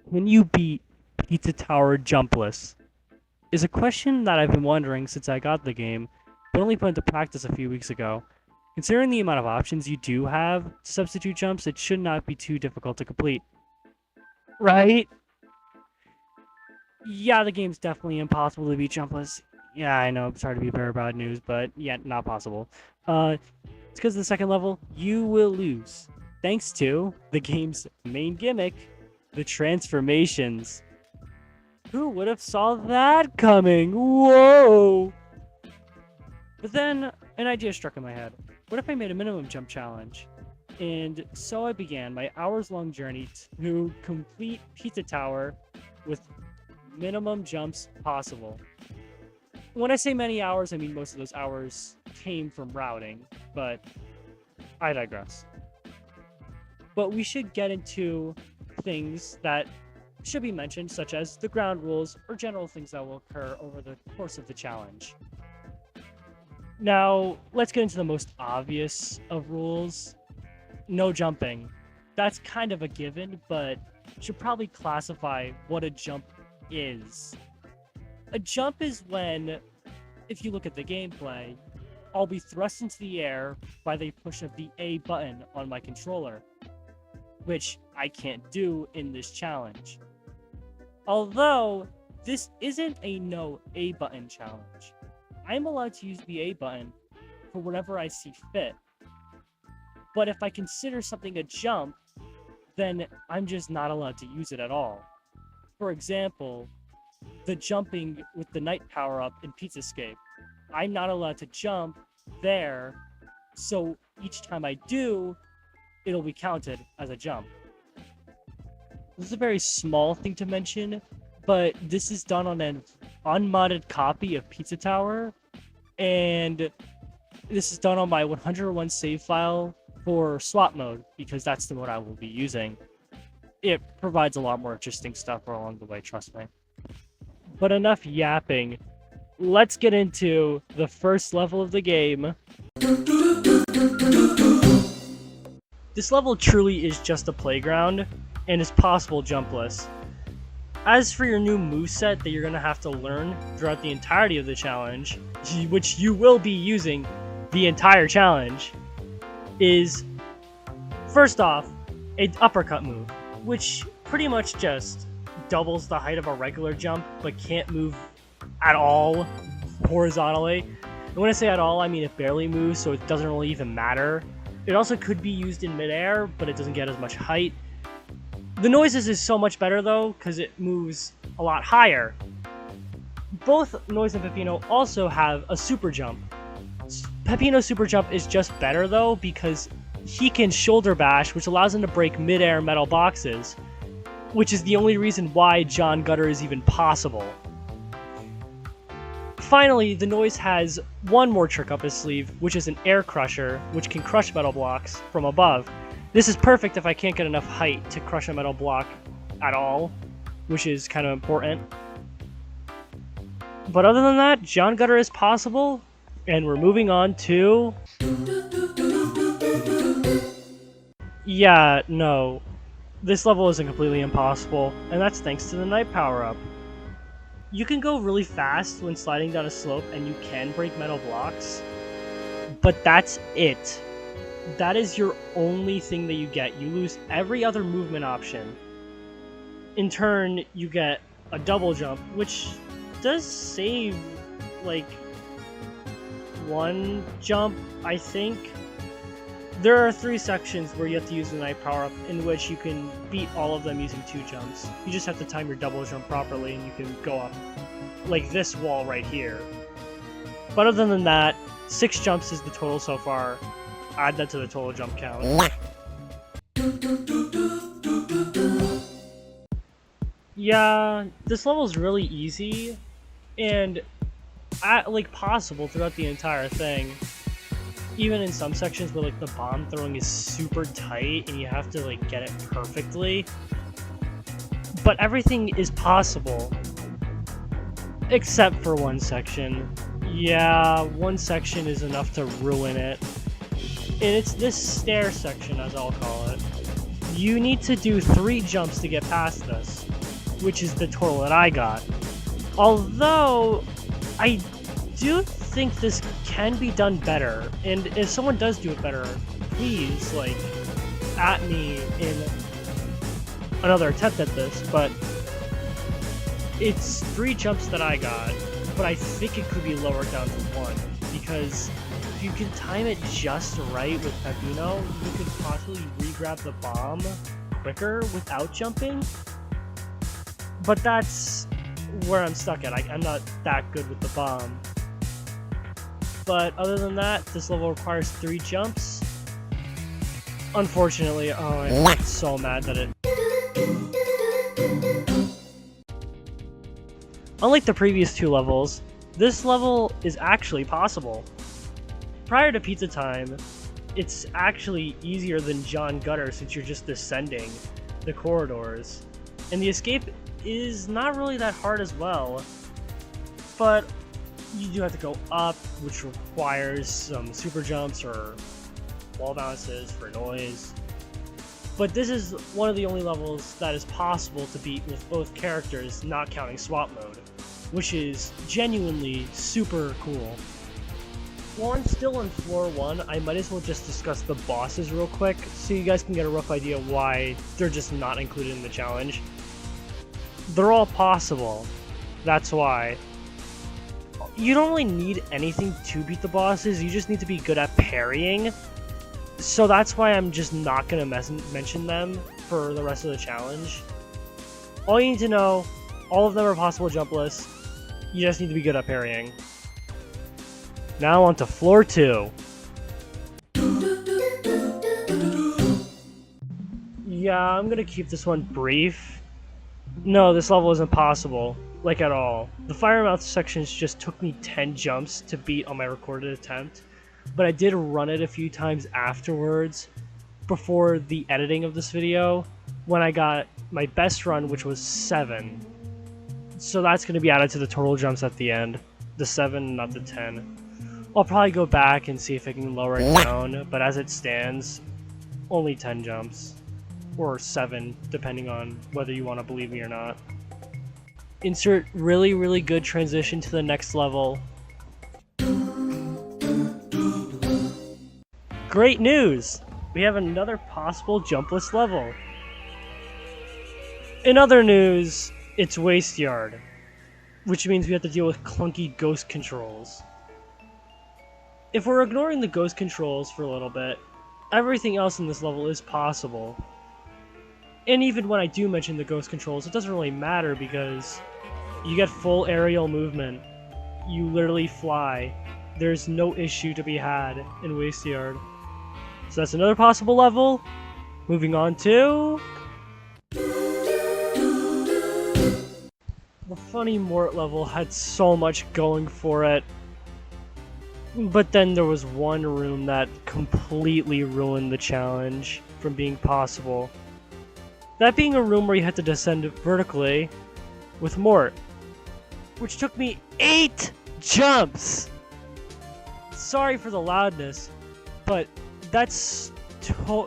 Can you beat Pizza Tower jumpless? Is a question that I've been wondering since I got the game, but only put into practice a few weeks ago. Considering the amount of options you do have to substitute jumps, it should not be too difficult to complete. Right? Yeah, the game's definitely impossible to beat jumpless. Yeah, I know, I'm sorry to be very bad news, but yeah, not possible. It's because the second level, you will lose. Thanks to the game's main gimmick, the transformations. Who would have saw that coming? Whoa! But then an idea struck in my head. What if I made a minimum jump challenge? And so I began my hours-long journey to complete Pizza Tower with minimum jumps possible. When I say many hours, I mean most of those hours came from routing, but I digress. But we should get into things that should be mentioned, such as the ground rules or general things that will occur over the course of the challenge. Now, let's get into the most obvious of rules. No jumping. That's kind of a given, but should probably classify what a jump is. A jump is when, if you look at the gameplay, I'll be thrust into the air by the push of the A button on my controller, which I can't do in this challenge. Although, this isn't a no A button challenge. I'm allowed to use the A button for whatever I see fit. But if I consider something a jump, then I'm just not allowed to use it at all. For example, the jumping with the night power-up in Pizzascape. I'm not allowed to jump there, so each time I do, it'll be counted as a jump. This is a very small thing to mention, but this is done on an unmodded copy of Pizza Tower, and this is done on my 101 save file for swap mode, because that's the mode I will be using. It provides a lot more interesting stuff along the way, trust me. But enough yapping. Let's get into the first level of the game. This level truly is just a playground, and is possible jumpless. As for your new moveset that you're going to have to learn throughout the entirety of the challenge, which you will be using the entire challenge, is, first off, an uppercut move, which pretty much just doubles the height of a regular jump, but can't move at all horizontally. And when I say at all, I mean it barely moves, so it doesn't really even matter. It also could be used in midair, but it doesn't get as much height. The noises is so much better though, because it moves a lot higher. Both Noise and Peppino also have a super jump. Peppino's super jump is just better though, because he can shoulder bash, which allows him to break midair metal boxes, which is the only reason why John Gutter is even possible. Finally, the Noise has one more trick up his sleeve, which is an air crusher, which can crush metal blocks from above. This is perfect if I can't get enough height to crush a metal block at all, which is kind of important. But other than that, John Gutter is possible, and we're moving on to... Yeah, no. This level isn't completely impossible, and that's thanks to the night power-up. You can go really fast when sliding down a slope, and you can break metal blocks, but that's it. That is your only thing that you get. You lose every other movement option. In turn, you get a double jump, which does save, like, one jump, I think. There are 3 sections where you have to use the night power-up, in which you can beat all of them using 2 jumps. You just have to time your double jump properly, and you can go up, like this wall right here. But other than that, 6 jumps is the total so far. Add that to the total jump count. Yeah, this level is really easy, and like possible throughout the entire thing. Even in some sections where like the bomb throwing is super tight and you have to like get it perfectly. But everything is possible. Except for one section. Yeah, one section is enough to ruin it. And it's this stair section, as I'll call it. You need to do 3 jumps to get past this. which is the total that I got. Although, I do think this can be done better, and if someone does do it better, please, like, at me in another attempt at this, but it's 3 jumps that I got, but I think it could be lowered down to 1, because if you can time it just right with Pepino, you could possibly re-grab the bomb quicker without jumping, but that's where I'm stuck at. I'm not that good with the bomb. But other than that, this level requires 3 jumps. Unfortunately, oh, I'm so mad that it... Unlike the previous 2 levels, this level is actually possible. Prior to pizza time, it's actually easier than John Gutter since you're just descending the corridors. And the escape is not really that hard as well, but you do have to go up, which requires some super jumps or wall bounces for noise. But this is one of the only levels that is possible to beat with both characters, not counting swap mode, which is genuinely super cool. While I'm still on floor 1, I might as well just discuss the bosses real quick, so you guys can get a rough idea why they're just not included in the challenge. They're all possible, that's why. You don't really need anything to beat the bosses, you just need to be good at parrying. So that's why I'm just not going to mention them for the rest of the challenge. All you need to know, all of them are possible jump lists, you just need to be good at parrying. Now on to floor 2. Yeah, I'm going to keep this one brief. No, this level isn't possible, like at all. The fire mouth sections just took me 10 jumps to beat on my recorded attempt, but I did run it a few times afterwards before the editing of this video when I got my best run, which was 7. So that's going to be added to the total jumps at the end. The 7, not the 10. I'll probably go back and see if I can lower it down, but as it stands, only 10 jumps. Or 7, depending on whether you want to believe me or not. Insert really, really good transition to the next level. Great news! We have another possible jumpless level. In other news, it's Waste Yard, which means we have to deal with clunky ghost controls. If we're ignoring the ghost controls for a little bit, everything else in this level is possible. And even when I do mention the ghost controls, it doesn't really matter because you get full aerial movement. You literally fly. There's no issue to be had in Waste Yard. So that's another possible level. Moving on to... The Funny Mort level had so much going for it. But then there was one room that completely ruined the challenge from being possible. That being a room where you had to descend vertically with Mort, which took me 8 jumps! Sorry for the loudness, but that's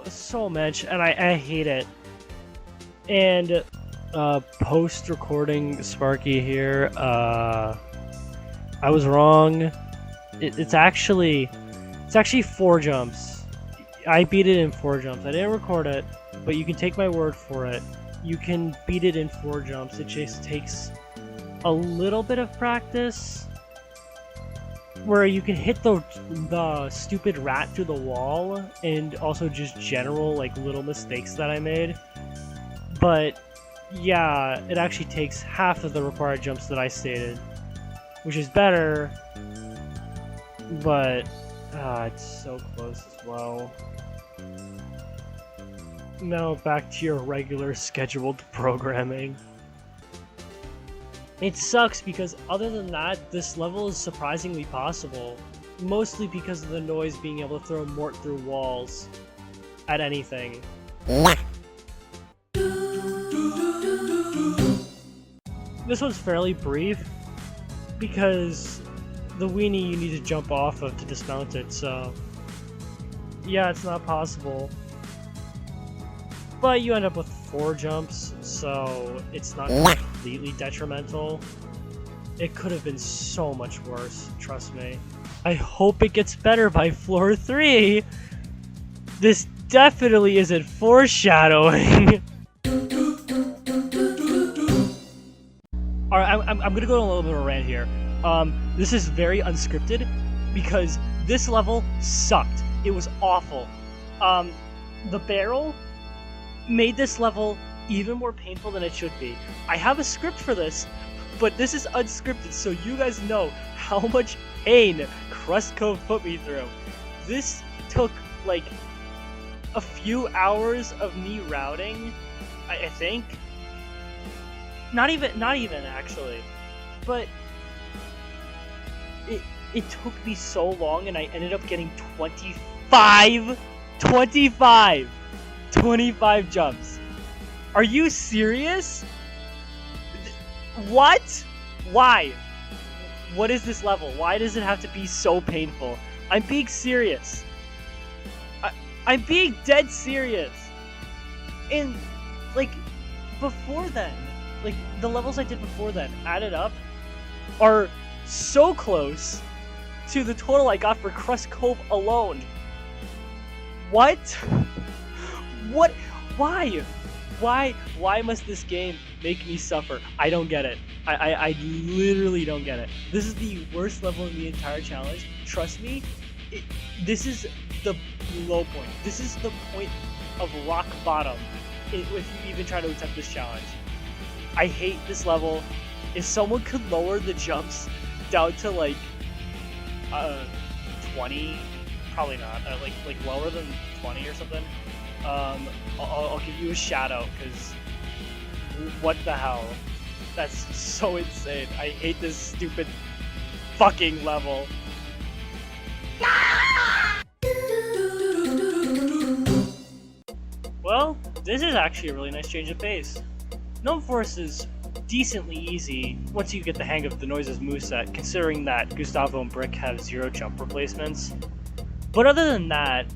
so much, and I hate it. And post-recording Sparky here, I was wrong. It's actually 4 jumps. I beat it in 4 jumps. I didn't record it, but you can take my word for it. You can beat it in 4 jumps. It just takes a little bit of practice, where you can hit the stupid rat through the wall, and also just general like little mistakes that I made. But yeah, it actually takes half of the required jumps that I stated, which is better, but it's so close as well. Now back to your regular scheduled programming. It sucks because other than that, this level is surprisingly possible, mostly because of the noise being able to throw Mort through walls at anything. This one's fairly brief because the weenie you need to jump off of to dismount it, so yeah, it's not possible. But you end up with 4 jumps, so it's not completely detrimental. It could have been so much worse, trust me. I hope it gets better by floor 3. This definitely isn't foreshadowing. Alright, I'm gonna go on a little bit of a rant here. This is very unscripted because this level sucked. It was awful. The barrel made this level even more painful than it should be. I have a script for this, but this is unscripted, so you guys know how much pain Crust Cove put me through. This took like a few hours of me routing, I think. Not even actually, but it took me so long, and I ended up getting 25 jumps. Are you serious? What? Why? What is this level? Why does it have to be so painful? I'm being serious. I'm being dead serious. And like before then, like the levels I did before then added up are so close to the total I got for Crust Cove alone. What? What? Why? Why must this game make me suffer? I don't get it. I literally don't get it. This is the worst level in the entire challenge. Trust me, this is the low point. This is the point of rock bottom if you even try to attempt this challenge. I hate this level. If someone could lower the jumps down to like 20, probably not, like lower than 20 or something, I'll give you a shout out, because what the hell? That's so insane. I hate this stupid fucking level. Well, this is actually a really nice change of pace. Gnome Forest is decently easy once you get the hang of the Noise's moveset, considering that Gustavo and Brick have 0 jump replacements. But other than that,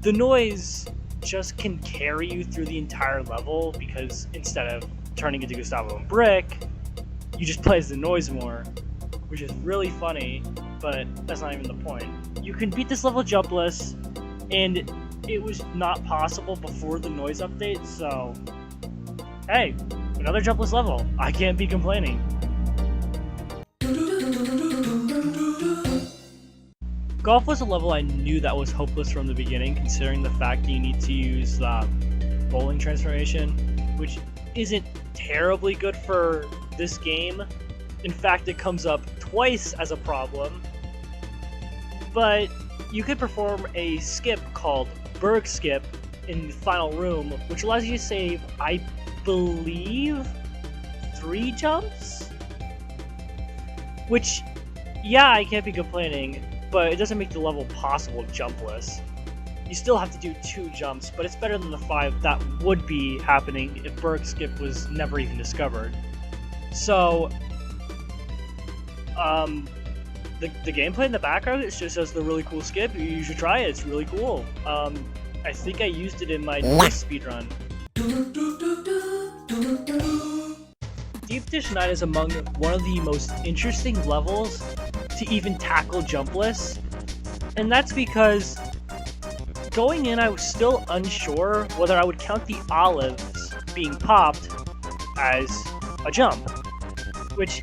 the Noise just can carry you through the entire level, because instead of turning into Gustavo and Brick, you just play as the Noise more, which is really funny, but that's not even the point. You can beat this level jumpless, and it was not possible before the Noise update, so hey, another jumpless level. I can't be complaining. Golf was a level I knew that was hopeless from the beginning, considering the fact that you need to use the bowling transformation, which isn't terribly good for this game. In fact, it comes up twice as a problem. But you could perform a skip called Berg Skip in the final room, which allows you to save, I believe, 3 jumps? Which, yeah, I can't be complaining, but it doesn't make the level possible jumpless. You still have to do 2 jumps, but it's better than the 5 that would be happening if Berg Skip was never even discovered. So, the gameplay in the background, it just says the really cool skip. You should try it, it's really cool. I think I used it in my speedrun. Deep Dish 9 is among one of the most interesting levels to even tackle jumpless, and that's because going in I was still unsure whether I would count the olives being popped as a jump, which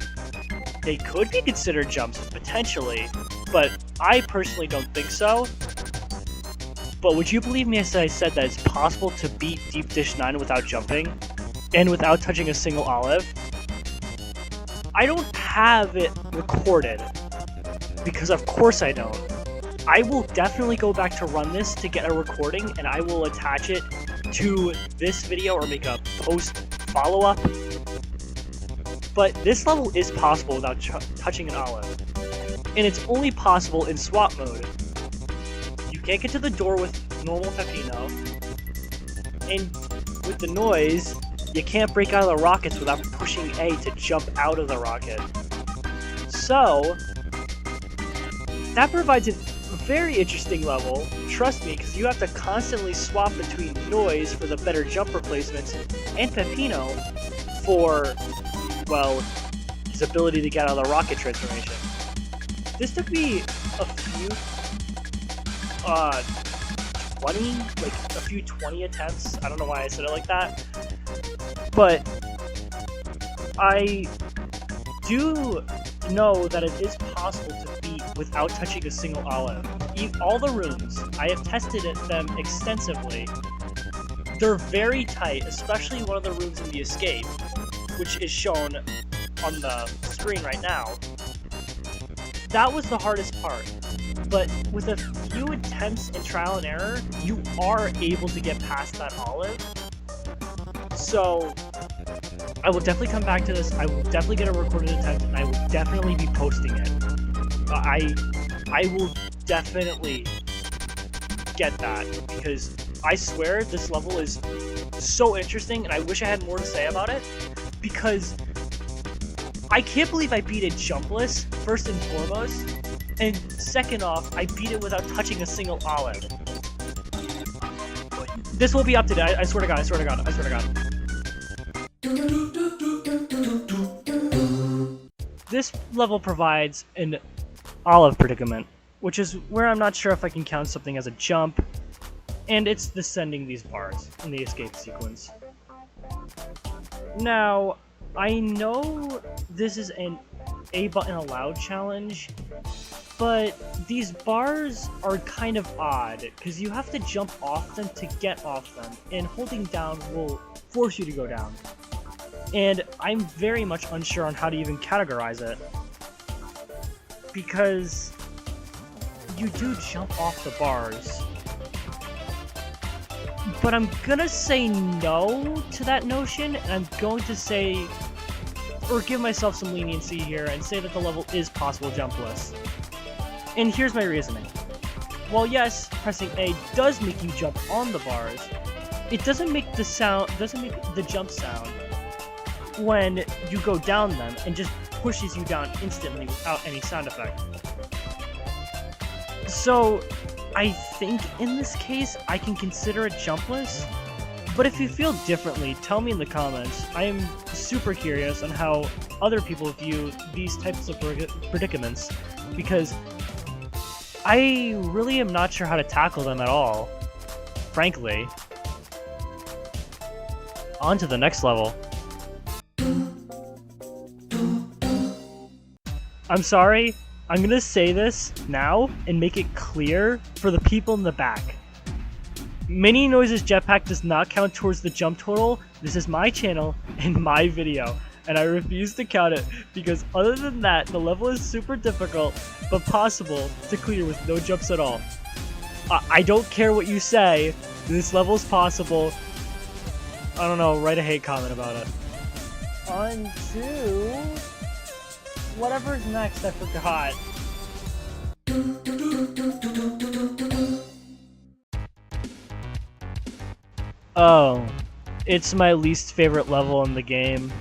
they could be considered jumps potentially, but I personally don't think so. But would you believe me as I said that it's possible to beat Deep Dish 9 without jumping and without touching a single olive? I don't have it recorded, because of course I don't. I will definitely go back to run this to get a recording, and I will attach it to this video or make a post follow-up. But this level is possible without touching an olive, and it's only possible in swap mode. You can't get to the door with normal Pepino, and with the Noise, you can't break out of the rockets without pushing A to jump out of the rocket. So, that provides a very interesting level, trust me, because you have to constantly swap between Noise for the better jump replacements and Peppino for, well, his ability to get out of the rocket transformation. This took me a few, 20 attempts. I don't know why I said it like that. But I do know that it is possible to beat without touching a single olive. All the rooms, I have tested them extensively. They're very tight, especially one of the rooms in the escape, which is shown on the screen right now. That was the hardest part, but with a few attempts and trial and error, you are able to get past that olive. So I will definitely come back to this. I will definitely get a recorded attempt, and I will definitely be posting it. I will definitely get that, because I swear this level is so interesting, and I wish I had more to say about it, because I can't believe I beat it jumpless, first and foremost, and second off, I beat it without touching a single olive. This will be up to date, I swear to God, I swear to God, I swear to God. This level provides an olive predicament, which is where I'm not sure if I can count something as a jump, and it's descending these bars in the escape sequence. Now, I know this is an A button allowed challenge, but these bars are kind of odd, because you have to jump off them to get off them, and holding down will force you to go down. And I'm very much unsure on how to even categorize it, because you do jump off the bars. But I'm gonna say no to that notion, and I'm going to say, or give myself some leniency here, and say that the level is possible jumpless. And here's my reasoning. While yes, pressing A does make you jump on the bars, it doesn't make the jump sound when you go down them, and just pushes you down instantly without any sound effect. So I think in this case I can consider it jumpless, but if you feel differently, tell me in the comments. I am super curious on how other people view these types of predicaments, because I really am not sure how to tackle them at all, frankly. On to the next level. I'm sorry, I'm gonna say this now and make it clear for the people in the back. Mini Noise's jetpack does not count towards the jump total. This is my channel and my video, and I refuse to count it, because other than that, the level is super difficult, but possible to clear with no jumps at all. I don't care what you say, this level is possible. I don't know, write a hate comment about it. On to whatever's next, I forgot. Oh, it's my least favorite level in the game.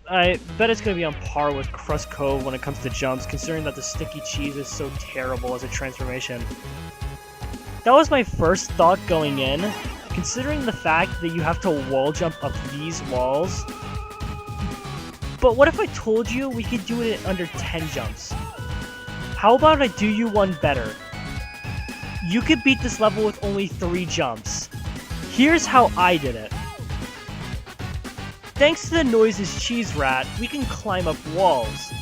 I bet it's going to be on par with Crust Cove when it comes to jumps, considering that the sticky cheese is so terrible as a transformation. That was my first thought going in, considering the fact that you have to wall jump up these walls. But what if I told you we could do it in under 10 jumps? How about I do you one better? You could beat this level with only 3 jumps. Here's how I did it. Thanks to the Noise's cheese rat, we can climb up walls.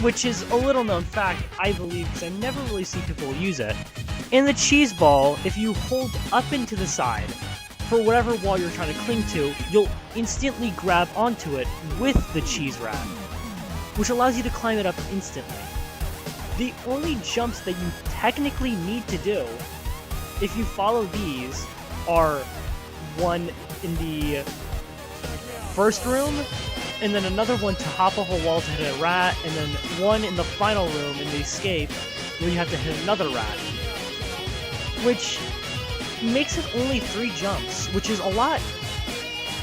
Which is a little known fact, I believe, because I never really see people use it. In the cheese ball, if you hold up into the side, for whatever wall you're trying to cling to, you'll instantly grab onto it with the cheese rat, which allows you to climb it up instantly. The only jumps that you technically need to do, if you follow these, are one in the first room, and then another one to hop off a wall to hit a rat, and then one in the final room in the escape, where you have to hit another rat. Which makes it only 3 jumps, which is a lot,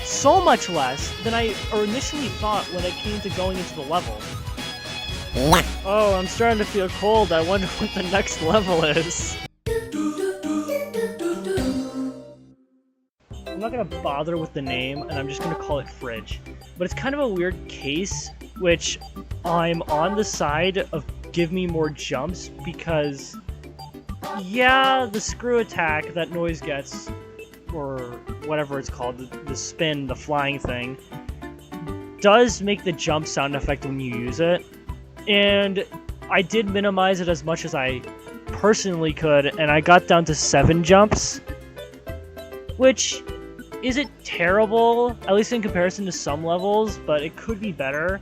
so much less than I initially thought when it came to going into the level. Oh, I'm starting to feel cold. I wonder what the next level is. not gonna bother with the name, and I'm just gonna call it Fridge. But it's kind of a weird case, which I'm on the side of give me more jumps, because yeah, the screw attack that Noise gets, or whatever it's called, the spin, the flying thing, does make the jump sound effect when you use it. And I did minimize it as much as I personally could, and I got down to 7 jumps, which isn't terrible, at least in comparison to some levels, but it could be better.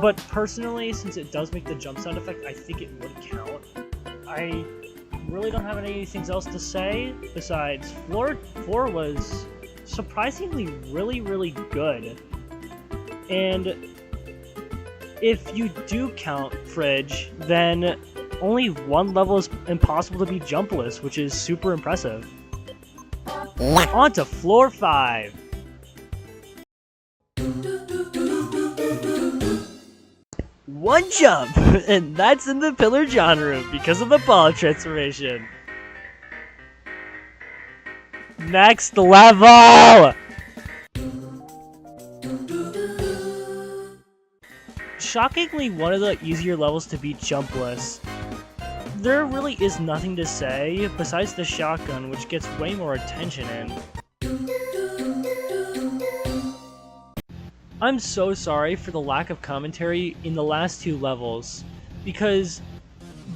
But personally, since it does make the jump sound effect, I think it would count. I really don't have anything else to say besides floor 4 was surprisingly really good. And if you do count Fridge, then only 1 level is impossible to be jumpless, which is super impressive. On to floor 5. One jump, and that's in the Pillar genre because of the ball transformation. Next level! Shockingly, one of the easier levels to beat jumpless. There really is nothing to say besides the shotgun, which gets way more attention in. I'm so sorry for the lack of commentary in the last 2 levels, because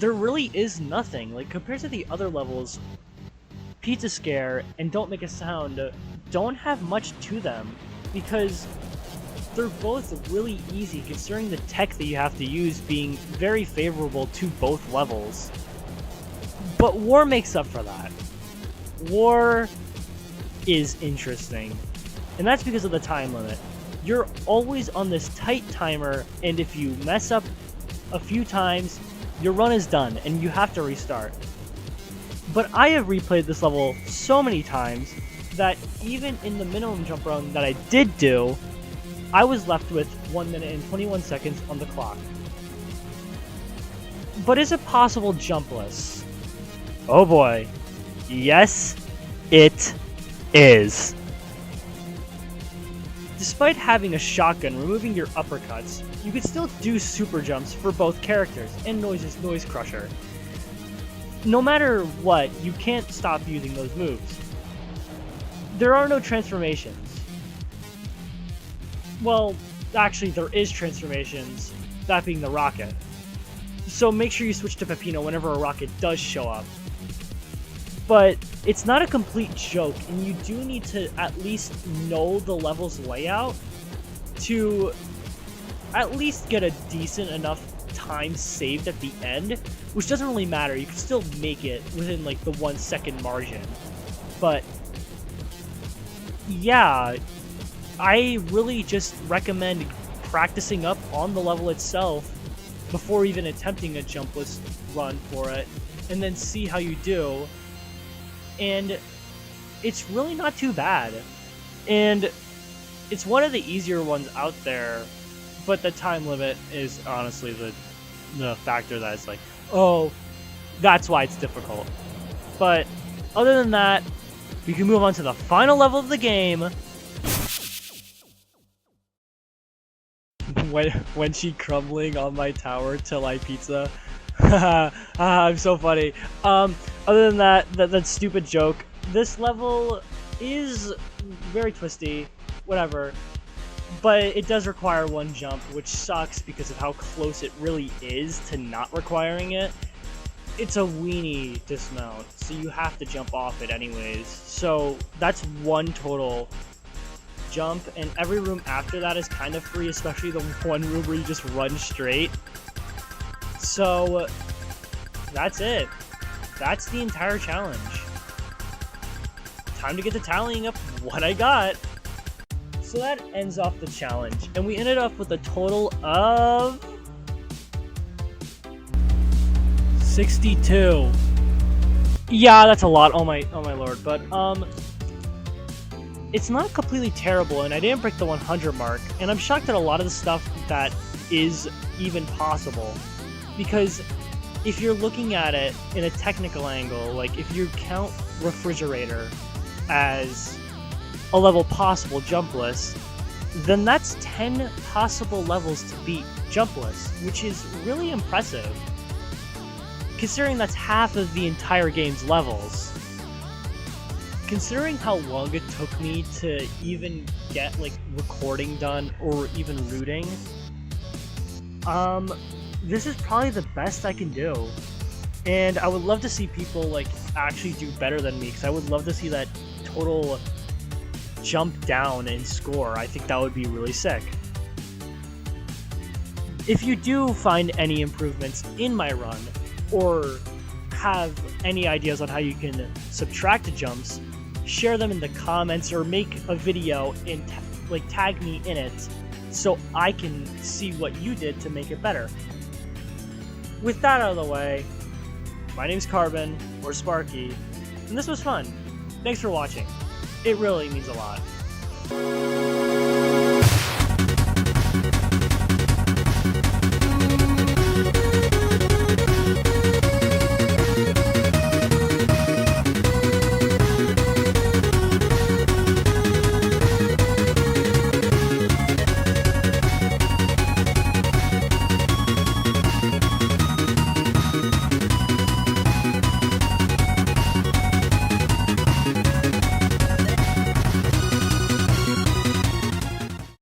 there really is nothing. Like, compared to the other levels, Pizza Scare and Don't Make a Sound don't have much to them, because they're both really easy, considering the tech that you have to use being very favorable to both levels. But War makes up for that. War is interesting, and that's because of the time limit. You're always on this tight timer, and if you mess up a few times, your run is done, and you have to restart. But I have replayed this level so many times that even in the minimum jump run that I did do, I was left with 1 minute and 21 seconds on the clock. But is it possible jumpless? Oh boy. Yes, it is. Despite having a shotgun removing your uppercuts, you can still do super jumps for both characters, and Noise's Noise Crusher. No matter what, you can't stop using those moves. There are no transformations. Well, actually there is transformations, that being the rocket. So make sure you switch to Peppino whenever a rocket does show up. But it's not a complete joke, and you do need to at least know the level's layout to at least get a decent enough time saved at the end, which doesn't really matter. You can still make it within like the 1 second margin. But yeah, I really just recommend practicing up on the level itself before even attempting a jumpless run for it, and then see how you do. And it's really not too bad. And it's one of the easier ones out there, but the time limit is honestly the factor that's like, oh, that's why it's difficult. But other than that, we can move on to the final level of the game. When she crumbling on my tower till I pizza. I'm so funny. Other than that stupid joke, this level is very twisty, whatever, but it does require 1 jump, which sucks because of how close it really is to not requiring it. It's a weenie dismount, so you have to jump off it anyways. So that's 1 total jump, and every room after that is kind of free, especially the one room where you just run straight. So that's it. That's the entire challenge. Time to get to tallying up what I got. So that ends off the challenge, and we ended up with a total of 62. Yeah, that's a lot. Oh my lord. But it's not completely terrible, and I didn't break the 100 mark, and I'm shocked at a lot of the stuff that is even possible. Because if you're looking at it in a technical angle, like if you count Refrigerator as a level possible jumpless, then that's 10 possible levels to beat jumpless, which is really impressive, considering that's half of the entire game's levels. Considering how long it took me to even get like recording done or even rooting, this is probably the best I can do. And I would love to see people like actually do better than me, because I would love to see that total jump down in score. I think that would be really sick. If you do find any improvements in my run, or have any ideas on how you can subtract the jumps, share them in the comments or make a video and tag me in it so I can see what you did to make it better. With that out of the way, my name's Carbon, or Sparky, and this was fun. Thanks for watching. It really means a lot.